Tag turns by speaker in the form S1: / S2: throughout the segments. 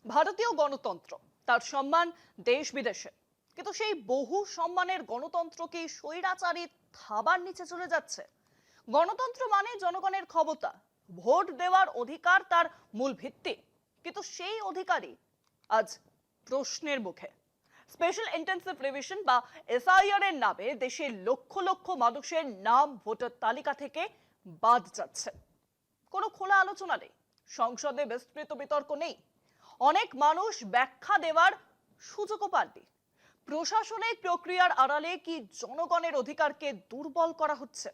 S1: ভারতীয় গণতন্ত্র, তার সম্মান দেশ বিদেশে। কিন্তু সেই বহু সম্মানের গণতন্ত্র কি স্বৈরাচারী থাবার নিচে চলে যাচ্ছে? গণতন্ত্র মানে জনগণের ক্ষমতা, ভোট দেওয়ার অধিকার তার মূল ভিত্তি। কিন্তু সেই অধিকারই আজ প্রশ্নের মুখে। স্পেশাল ইন্টেন্সিভ রিভিশন বা এসআইআর এর নামে দেশের লক্ষ লক্ষ মানুষের নাম ভোটার তালিকা থেকে বাদ যাচ্ছে। কোনো খোলা আলোচনা নেই, সংসদে বিস্তৃত বিতর্ক নেই, অনেক মানুষ ব্যাখ্যা দেওয়ার সুযোগও পাননি। প্রশাসনিক প্রক্রিয়ার আড়ালে কি জনগণের অধিকারকে দুর্বল করা হচ্ছে?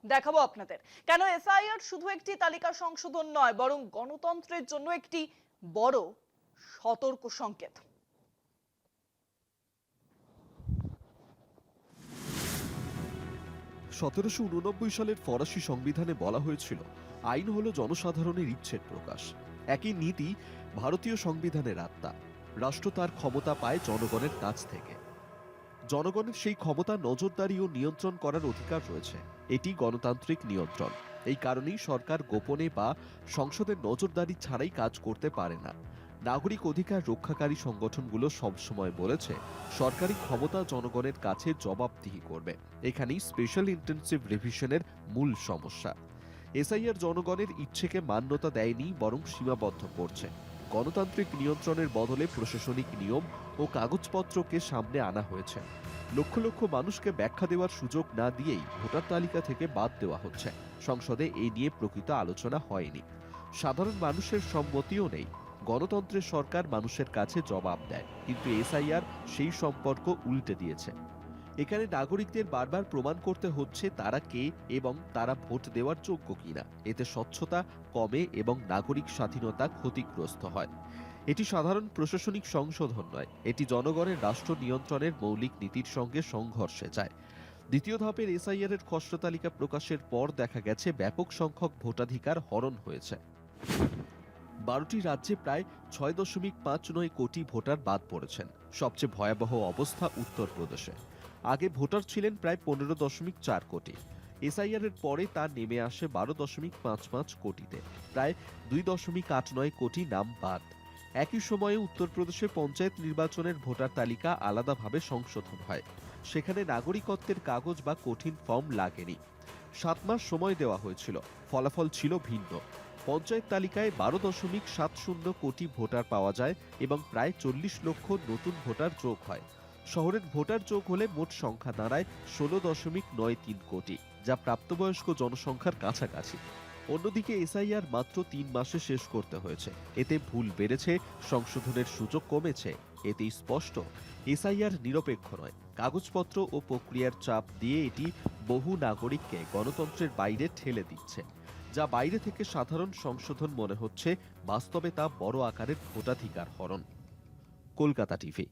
S1: দেখাবো আপনাদের কেন এসআইআর শুধু একটি তালিকা সংশোধন নয়, বরং গণতন্ত্রের জন্য একটি বড় সতর্ক সংকেত।
S2: 1789 সালের ফরাসি সংবিধানে বলা হয়েছিল, আইন হলো জনসাধারণের ইচ্ছের প্রকাশ। একই নীতি ভারতীয় সংবিধানের আত্মা। রাষ্ট্র তার ক্ষমতা পায় জনগণের কাছ থেকে। জনগণের সেই ক্ষমতা নজরদারি ও নিয়ন্ত্রণ করার অধিকার রয়েছে। এটি গণতান্ত্রিক নিয়ন্ত্রণ। এই কারণেই সরকার গোপনে বা সংসদের নজরদারি ছাড়াই কাজ করতে পারে না। নাগরিক অধিকার রক্ষাকারী সংগঠনগুলো সবসময় বলেছে, সরকারি ক্ষমতা জনগণের কাছে জবাবদিহি করবে। এখানেই স্পেশাল ইন্টেন্সিভ রিভিশনের মূল সমস্যা। এসআইআর জনগণের ইচ্ছেকে মান্যতা দেয়নি, বরং সীমাবদ্ধ করছে। গণতান্ত্রিক নিয়ন্ত্রণের বদলে প্রশাসনিক নিয়ম ও কাগজপত্রকে সামনে আনা হয়েছে। লক্ষ লক্ষ মানুষকে ব্যাখ্যা দেওয়ার সুযোগ না দিয়েই ভোটার তালিকা থেকে বাদ দেওয়া হচ্ছে। সংসদে এই নিয়ে প্রকৃত আলোচনা হয়নি। সাধারণ মানুষের সম্মতিও নেই। গণতন্ত্রের সরকার মানুষের কাছে জবাব দেয়, কিন্তু এসআইআর সেই সম্পর্ক উল্টে দিয়েছে। এখানে নাগরিকদের বারবার প্রমাণ করতে হচ্ছে তারা কে এবং তারা ভোট দেওয়ার যোগ্য কিনা। এতে স্বচ্ছতা কমে এবং নাগরিক স্বাধীনতা ক্ষতিগ্রস্ত হয়। এটি সাধারণ প্রশাসনিক সংশোধন নয়, এটি জনগণের রাষ্ট্র নিয়ন্ত্রণের মৌলিক নীতির সঙ্গে সংঘর্ষে যায়। দ্বিতীয় ধাপের এসআইআর এর খসড়া তালিকা প্রকাশের পর দেখা গেছে ব্যাপক সংখ্যক ভোটাধিকার হরণ হয়েছে। 12টি রাজ্যে প্রায় 6.59 কোটি ভোটার বাদ পড়েছেন। সবচেয়ে ভয়াবহ অবস্থা উত্তরপ্রদেশে। আগে ভোটার ছিলেন প্রায় 15.4 কোটি। এসআইআর এর পরে তা নেমে আসে 12.55 কোটিতে। প্রায় 2.89 কোটি নাম বাদ। একই সময়ে উত্তরপ্রদেশে পঞ্চায়েত নির্বাচনের ভোটার তালিকা আলাদাভাবে সংশোধন হয়। সেখানে নাগরিকত্বের কাগজ বা কঠিন ফর্ম লাগেনি। 7 মাস সময় দেওয়া হয়েছিল, ফলাফল ছিল ভিন্ন। পঞ্চায়েত তালিকায় 12.70 কোটি ভোটার পাওয়া যায় এবং প্রায় 40 লক্ষ নতুন ভোটার যোগ হয়। শহরের ভোটার যোগ হলে মোট সংখ্যা দাঁড়ায় 16.93 কোটি, যা প্রাপ্তবয়স্ক জনসংখ্যার কাছাকাছি। অন্যদিকে এসআইআর মাত্র 3 মাসে শেষ করতে হয়েছে। এতে ভুল বেড়েছে, সংশোধনের সুযোগ কমেছে। এতেই স্পষ্ট, এসআইআর নিরপেক্ষ নয়। কাগজপত্র ও প্রক্রিয়ার চাপ দিয়ে এটি বহু নাগরিককে গণতন্ত্রের বাইরে ঠেলে দিচ্ছে। যা বাইরে থেকে সাধারণ সংশোধন মনে হচ্ছে, বাস্তবে তা বড় আকারের ভোটাধিকার হরণ। কলকাতা টিভি।